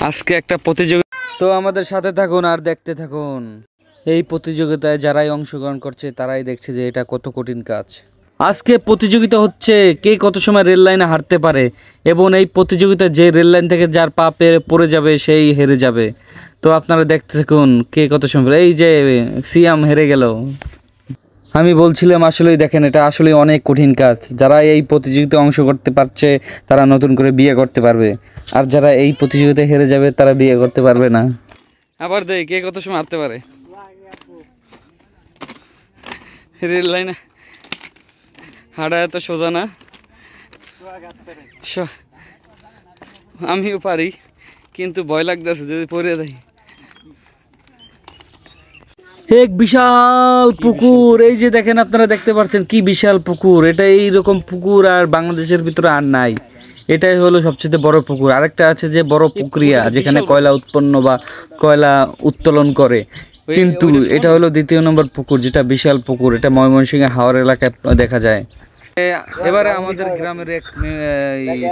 আজকে একটা প্রতিযোগিতা, তো আমাদের সাথে থাকুন আর দেখতে থাকুন। এই প্রতিযোগিতায় যারাই অংশগ্রহণ করছে তারাই দেখছে যে এটা কত কঠিন কাজ। আজকে প্রতিযোগিতা হচ্ছে কে কত সময় রেল লাইনে হাঁটতে পারে, এবং এই প্রতিযোগিতায় যে রেল লাইন থেকে যার পা পড়ে যাবে সেই হেরে যাবে। তো আপনারা দেখতে থাকুন কে কত সময়। এই যে সিয়াম হেরে গেল। আমি বলছিলাম আসলেই দেখেন এটা আসলে অনেক কঠিন কাজ। যারা এই প্রতিযোগিতায় অংশ করতে পারছে তারা নতুন করে বিয়ে করতে পারবে, আর যারা এই প্রতিযোগিতায় হেরে যাবে তারা বিয়ে করতে পারবে না। আবার দেখ কে কত সময় হাঁটতে পারে। রেল লাইনে হাঁটা এত সোজা না, আমিও পারি কিন্তু ভয় লাগতেছে যদি পড়ে যাই। এক বিশাল পুকুর, এই যে দেখেন আপনারা দেখতে পাচ্ছেন কি বিশাল পুকুর। এটা এইরকম পুকুর আর বাংলাদেশের ভিতরে আর নাই। এটাই হলো সবচেয়ে বড় পুকুর। আরেকটা আছে যে বড় পুকুরিয়া, যেখানে কয়লা উৎপন্ন বা কয়লা উত্তোলন করে, কিন্তু এটা হলো দ্বিতীয় নম্বর পুকুর, যেটা বিশাল পুকুর। এটা ময়মনসিংহে হাওড় এলাকায় দেখা যায়। এবারে আমাদের গ্রামের এক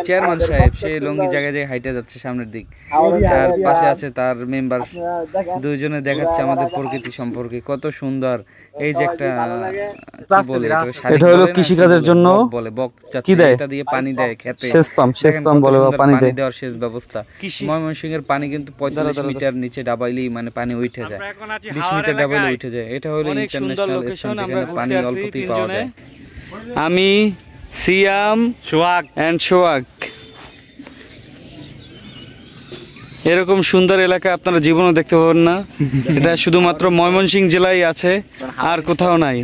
চেয়ারম্যান সাহেব সে লঙ্গি জায়গায় জায়গায় হাইটে যাচ্ছে সামনের দিক, তার পাশে আছে তার মেম্বার। দুইজনে দেখাচ্ছে আমাদের প্রকৃতি সম্পর্কে কত সুন্দর। এই যে একটা এটা হলো কৃষি কাজের জন্য বলে বক কি দেয়, এটা দিয়ে পানি দেয় খেতে, সেচ পাম্প বলে বা পানি দেওয়ার সেচ ব্যবস্থা। ময়মনসিংহের পানি কিন্তু 45 মিটার নিচে ডাবাইলেই মানে পানি উঠে যায়, 20 মিটার ডাবাইলে উঠে যায়। এটা হলো ইন্টারন্যাশনাল স্থান যেখানে পানি অল্পতেই পাওয়া যায়। আমি সিয়াম, সোহাগ এন্ড সোহাগ। এরকম সুন্দর এলাকা আপনারা জীবনও দেখতে পাবেন না। এটা শুধুমাত্র ময়মনসিংহ জেলায় আছে, আর কোথাও নাই।